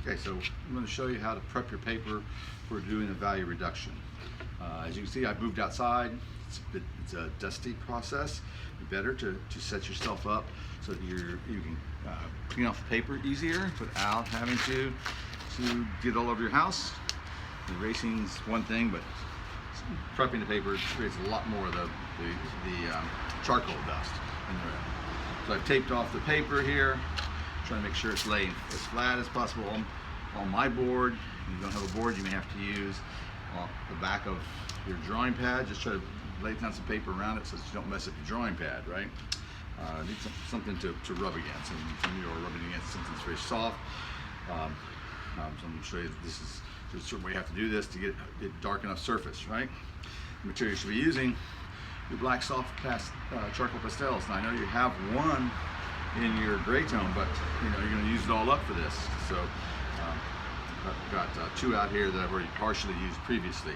Okay, so I'm going to show you how to prep your paper for doing a value reduction. As you can see, I've moved outside. It's a dusty process. It's better to set yourself up so that you can clean off the paper easier without having to get all over your house. Erasing's one thing, but prepping the paper creates a lot more of the charcoal dust in there. So I've taped off the paper here, trying to make sure it's laying as flat as possible on my board. If you don't have a board, you may have to use the back of your drawing pad. Just try to lay down some paper around it so that you don't mess up your drawing pad, right? Need something to rub against. And some of you are rubbing against something that's very soft. So I'm going to show you there's a certain way you have to do this to get dark enough surface, right? The material you should be using, your black soft charcoal pastels. Now I know you have one in your gray tone, but you're going to use it all up for this. So I've got two out here that I've already partially used previously.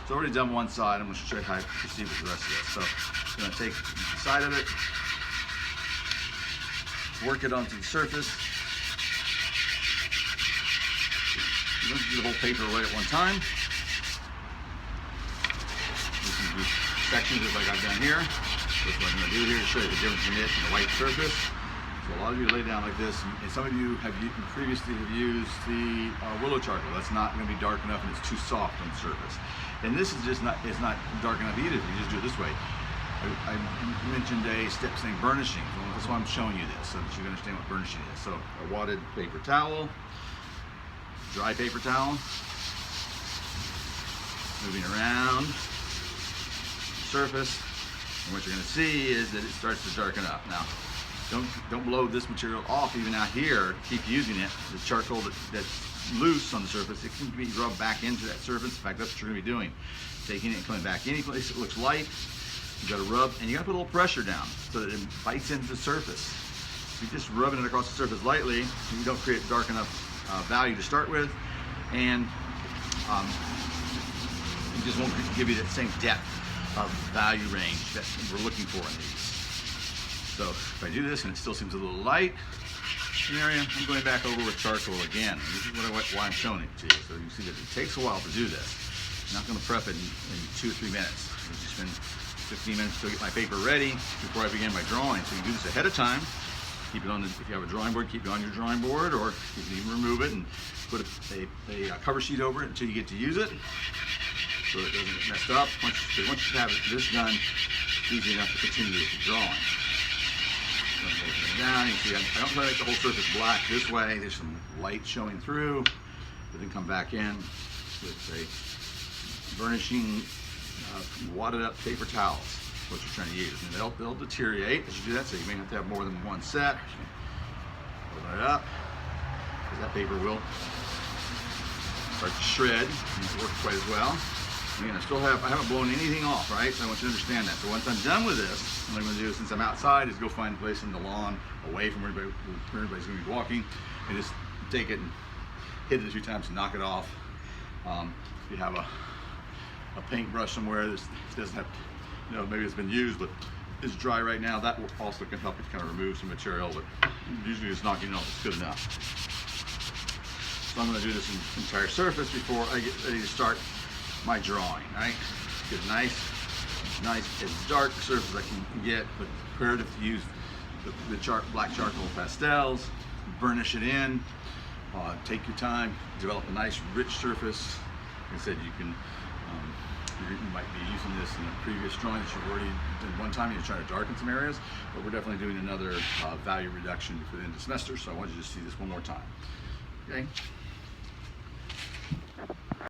So I've already done one side. I'm going to show you how to proceed with the rest of this. So I'm going to take the side of it, work it onto the surface. You don't do the whole paper away at one time. You can do sections just like I've done here. That's what I'm going to do here to show you the difference in it and the white surface. So a lot of you lay down like this, and some of you have previously used the willow charcoal. That's not going to be dark enough, and it's too soft on the surface. And this is just not dark enough either if you just do it this way. I mentioned a step saying burnishing. So that's why I'm showing you this, so that you understand what burnishing is. So a wadded paper towel, dry paper towel, moving around the surface, and what you're going to see is that it starts to darken up. Now, don't blow this material off even out here. Keep using it. The charcoal that's loose on the surface, it can be rubbed back into that surface. In fact, that's what you're going to be doing. Taking it and coming back. Any place that looks light, you got to rub, and you got to put a little pressure down so that it bites into the surface. If you're just rubbing it across the surface lightly, you don't create dark enough value to start with, and it just won't give you that same depth of value range that we're looking for in these. So if I do this and it still seems a little light in the area, I'm going back over with charcoal again. And this is why I'm showing it to you. So you see that it takes a while to do this. I'm not going to prep it in 2 or 3 minutes. I just spend 15 minutes to get my paper ready before I begin my drawing. So you can do this ahead of time. Keep it on if you have a drawing board, keep it on your drawing board, or you can even remove it and put a cover sheet over it until you get to use it, so it doesn't get messed up. Once you have this done, it's easy enough to continue with the drawing. Down, you see, I don't try to make the whole surface black this way. There's some light showing through, but then come back in with a burnishing wadded up paper towels. What you're trying to use, and they'll deteriorate as you do that, so you may have to have more than one set. Open it up, because that paper will start to shred and not work quite as well. Again, I haven't blown anything off, right? So I want you to understand that. So once I'm done with this, what I'm going to do, since I'm outside, is go find a place in the lawn away from where everybody's going to be walking, and just take it and hit it a few times and knock it off. If you have a paintbrush somewhere, this doesn't have, maybe it's been used, but it's dry right now. That will also can help you kind of remove some material, but usually just knocking it off is good enough. So I'm going to do this entire surface before I get ready to start my drawing, right? Get a nice, as dark a surface as I can get, but imperative to use the black charcoal pastels, burnish it in, take your time, develop a nice rich surface. Like I said, you might be using this in a previous drawing that you've already done one time and you're trying to darken some areas, but we're definitely doing another value reduction for the end of the semester, so I want you to see this one more time. Okay?